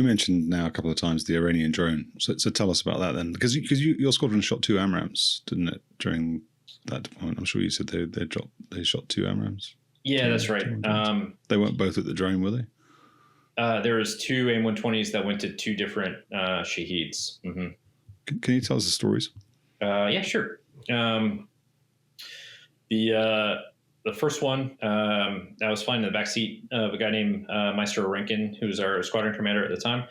you mentioned now a couple of times the Iranian drone. So tell us about that then, because your squadron shot 2 AMRAAMs, didn't it, during that deployment? I'm sure you said they shot 2 AMRAAMs. Yeah, that's right. They weren't both at the drone, were they? There was 2 AIM-120s that went to 2 different Shaheeds. Mm-hmm. Can you tell us the stories? Yeah, sure. The first one, I was flying in the backseat of a guy named Meister Rankin, who was our squadron commander at the time.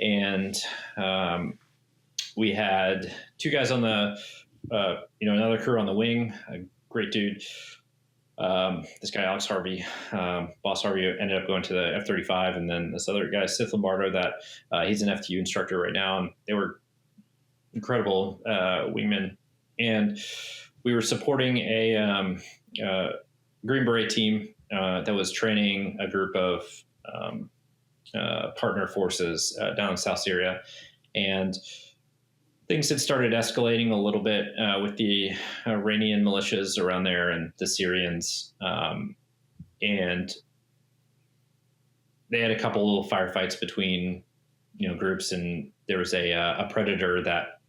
And we had 2 guys on the, another crew on the wing, a great dude. This guy, Alex Harvey, Boss Harvey, ended up going to the F-35. And then this other guy, Sith Lombardo, that he's an FTU instructor right now. And they were incredible wingmen. And we were supporting a Green Beret team that was training a group of partner forces down in South Syria. And things had started escalating a little bit with the Iranian militias around there and the Syrians. And they had a couple little firefights between, groups. And there was a predator that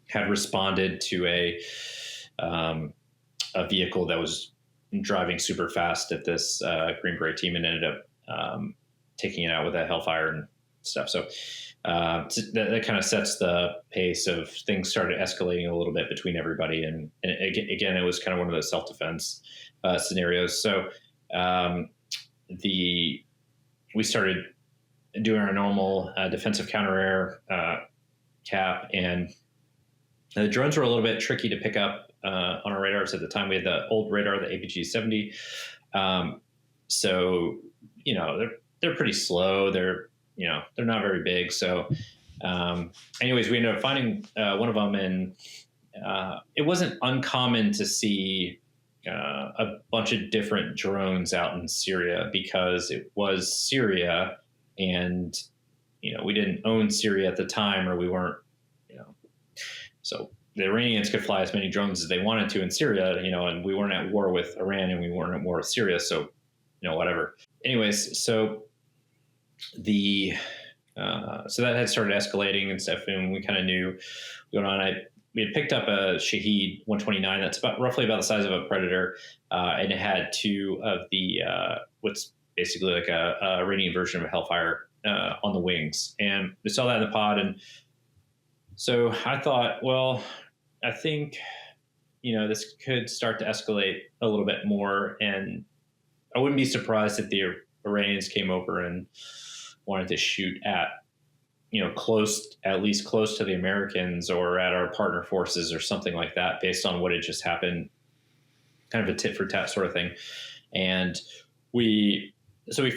had responded to a vehicle that was driving super fast at this Green Beret team and ended up taking it out with a Hellfire and stuff. So that kind of sets the pace of things started escalating a little bit between everybody. And again, it was kind of one of those self-defense scenarios. So we started doing our normal defensive counter-air cap, and the drones were a little bit tricky to pick up on our radars at the time. We had the old radar, the APG-70. So, they're pretty slow. They're not very big. So anyways, we ended up finding one of them, and it wasn't uncommon to see a bunch of different drones out in Syria because it was Syria, and, we didn't own Syria at the time, or we weren't, so the Iranians could fly as many drones as they wanted to in Syria, and we weren't at war with Iran and we weren't at war with Syria. So, whatever. Anyways, so so that had started escalating and stuff, and we kind of knew going on. We had picked up a Shaheed 129 that's roughly about the size of a Predator, and it had 2 of the what's basically like a Iranian version of a Hellfire on the wings, and we saw that in the pod. And so I thought, well, I think, this could start to escalate a little bit more, and I wouldn't be surprised if the Iranians came over and wanted to shoot at, at least close to the Americans or at our partner forces or something like that, based on what had just happened, kind of a tit for tat sort of thing. And we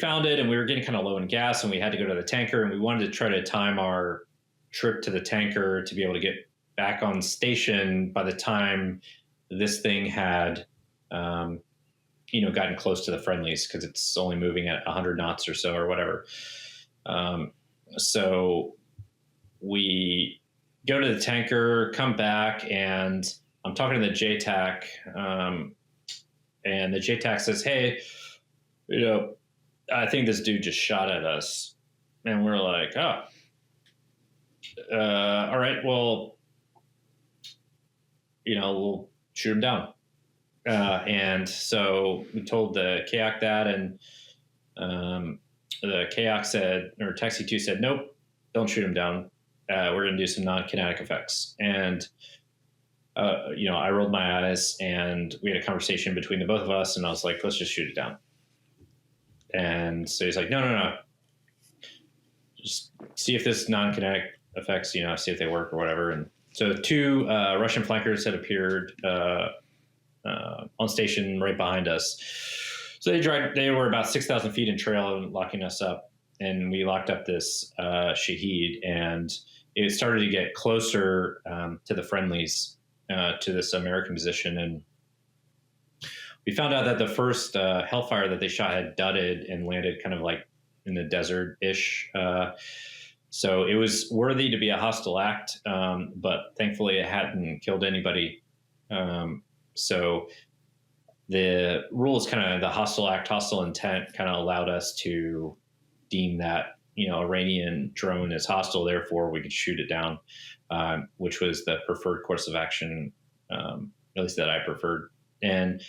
found it, and we were getting kind of low in gas, and we had to go to the tanker, and we wanted to try to time our trip to the tanker to be able to get back on station by the time this thing had, gotten close to the friendlies, because it's only moving at 100 knots or so or whatever. So we go to the tanker, come back, and I'm talking to the JTAC, and the JTAC says, hey, I think this dude just shot at us. And we're like, oh, all right, well, we'll shoot him down. And so we told the KAC that, and the KAC said, or Taxi 2 said, nope, don't shoot him down. We're going to do some non-kinetic effects. And, I rolled my eyes, and we had a conversation between the both of us, and I was like, let's just shoot it down. And so he's like, no. Just see if this non-kinetic effects, see if they work or whatever. And so 2 Russian flankers had appeared on station right behind us. So they were about 6,000 feet in trail and locking us up. And we locked up this Shaheed, and it started to get closer to the friendlies, to this American position. And we found out that the first Hellfire that they shot had dudded and landed kind of like in the desert-ish. So it was worthy to be a hostile act, but thankfully it hadn't killed anybody. So the rules, kind of the hostile act, hostile intent, kind of allowed us to deem that Iranian drone is hostile, therefore we could shoot it down, which was the preferred course of action, at least that I preferred. And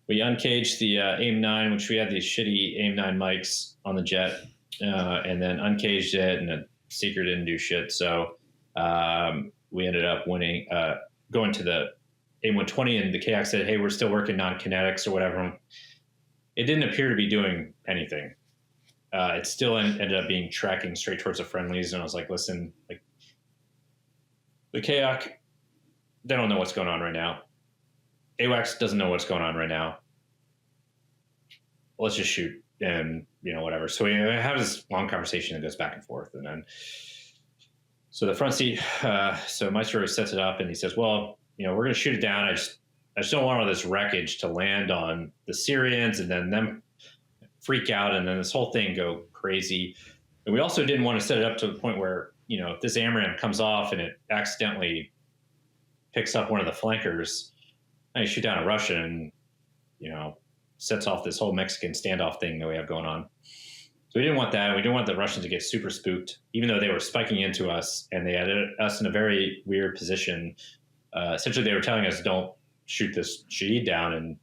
we uncaged the AIM-9, which we had these shitty AIM-9 mics on the jet, and then uncaged it, and the Seeker didn't do shit. So we ended up winning, going to the AIM-120, and the KAC said, hey, we're still working non-kinetics or whatever. It didn't appear to be doing anything. It still ended up being tracking straight towards the friendlies. And I was like, listen, like, the KAC, they don't know what's going on right now. AWACS doesn't know what's going on right now. Let's just shoot and, whatever. So we have this long conversation that goes back and forth. And then, so the front seat, so Maestro sets it up and he says, well, we're going to shoot it down. I just don't want all this wreckage to land on the Syrians and then them freak out and then this whole thing go crazy. And we also didn't want to set it up to the point where, if this AMRAAM comes off and it accidentally picks up one of the flankers, and you shoot down a Russian, sets off this whole Mexican standoff thing that we have going on. So we didn't want that. We didn't want the Russians to get super spooked, even though they were spiking into us and they had us in a very weird position. Essentially, they were telling us, don't shoot this Shahid down. And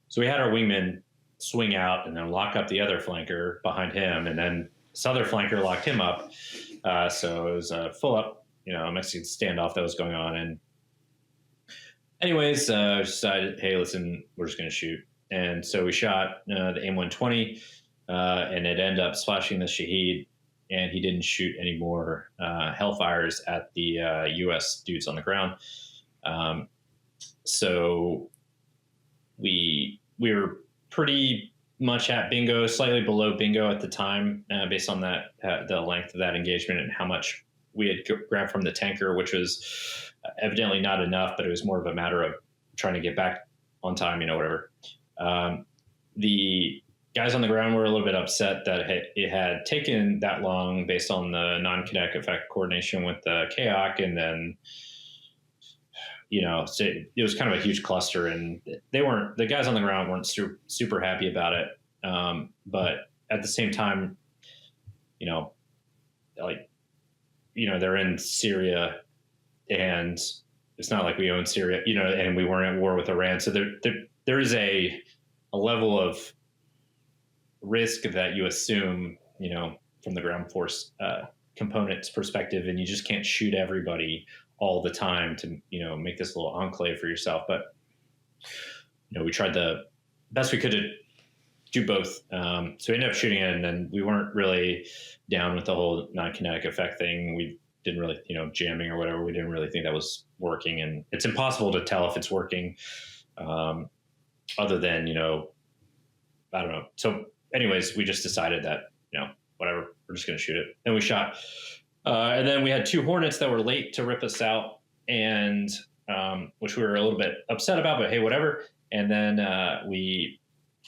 so we had our wingman swing out and then lock up the other flanker behind him. And then this other flanker locked him up. So it was a full up, Mexican standoff that was going on. And anyways, decided, hey, listen, we're just going to shoot. And so we shot the AIM-120, and it ended up splashing the Shahid, and he didn't shoot any more Hellfires at the U.S. dudes on the ground. So we were pretty much at bingo, slightly below bingo at the time, based on that the length of that engagement and how much we had grabbed from the tanker, which was evidently not enough, but it was more of a matter of trying to get back on time, whatever. The guys on the ground were a little bit upset that it had taken that long based on the non-kinetic effect coordination with the KAC, and then so it was kind of a huge cluster, and the guys on the ground weren't super happy about it. But at the same time, they're in Syria, and it's not like we own Syria, and we weren't at war with Iran. So there is a level of risk that you assume, from the ground force component's perspective, and you just can't shoot everybody all the time to, make this little enclave for yourself. But, we tried the best we could to do both. So we ended up shooting it, and then we weren't really down with the whole non-kinetic effect thing. We didn't really, jamming or whatever. We didn't really think that was working, and it's impossible to tell if it's working, other than, I don't know. So anyways, we just decided that, whatever, we're just going to shoot it. And we shot. And then we had two Hornets that were late to rip us out, and which we were a little bit upset about, but hey, whatever. And then we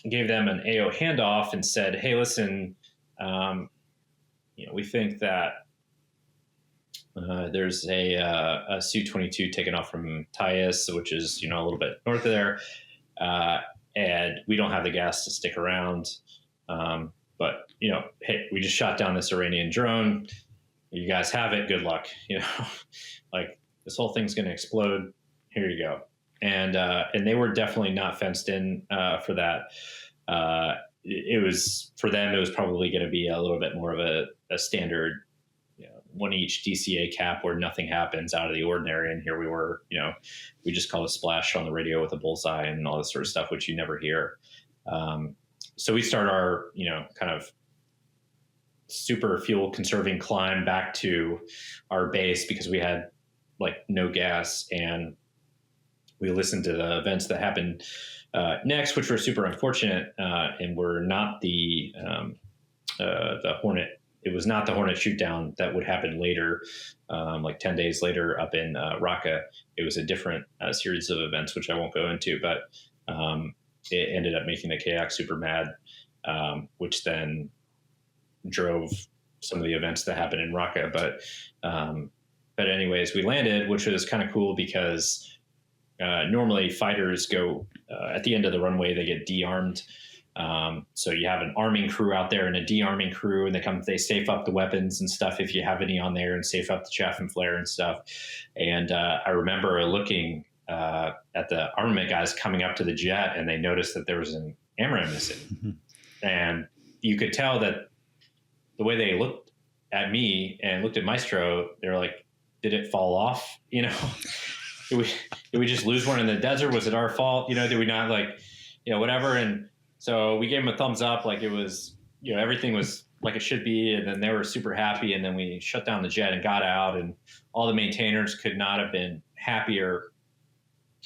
gave them an AO handoff and said, hey, listen, we think that there's a Su-22 taken off from Tayus, which is, a little bit north of there. And we don't have the gas to stick around. But, hey, we just shot down this Iranian drone. You guys have it. Good luck. Like, this whole thing's going to explode. Here you go. And they were definitely not fenced in for that. It was, for them, it was probably going to be a little bit more of a standard, one each DCA cap where nothing happens out of the ordinary. And here we were, we just called a splash on the radio with a bullseye and all this sort of stuff, which you never hear. So we start our, kind of super fuel conserving climb back to our base because we had like no gas, and we listened to the events that happened next, which were super unfortunate, and were not the Hornet. It was not the Hornet shootdown that would happen later, like 10 days later up in Raqqa. It was a different series of events, which I won't go into, but it ended up making the KAC super mad, which then drove some of the events that happened in Raqqa. But anyways, we landed, which was kind of cool because normally fighters go at the end of the runway, they get de-armed So you have an arming crew out there and a de-arming crew, and they safe up the weapons and stuff if you have any on there, and safe up the chaff and flare and stuff. And I remember looking at the armament guys coming up to the jet, and they noticed that there was an AMRAAM missing. And you could tell that the way they looked at me and looked at Maestro, they were like, did it fall off? You know, did we just lose one in the desert? Was it our fault? You know, did we not, like, you know, whatever. And so we gave them a thumbs up. Like, it was, you know, everything was like it should be. And then they were super happy. And then we shut down the jet and got out, and all the maintainers could not have been happier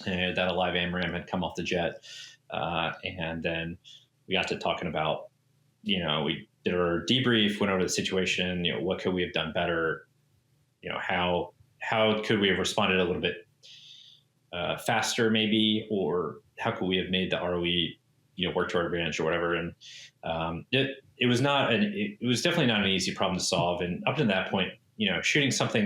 that a live AMRAAM had come off the jet. And then we got to talking about, you know, we did our debrief, went over the situation, you know, what could we have done better? You know, how could we have responded a little bit faster maybe, or how could we have made the ROE, you know, work to our advantage or whatever. And it was definitely not an easy problem to solve. And up to that point, you know, shooting something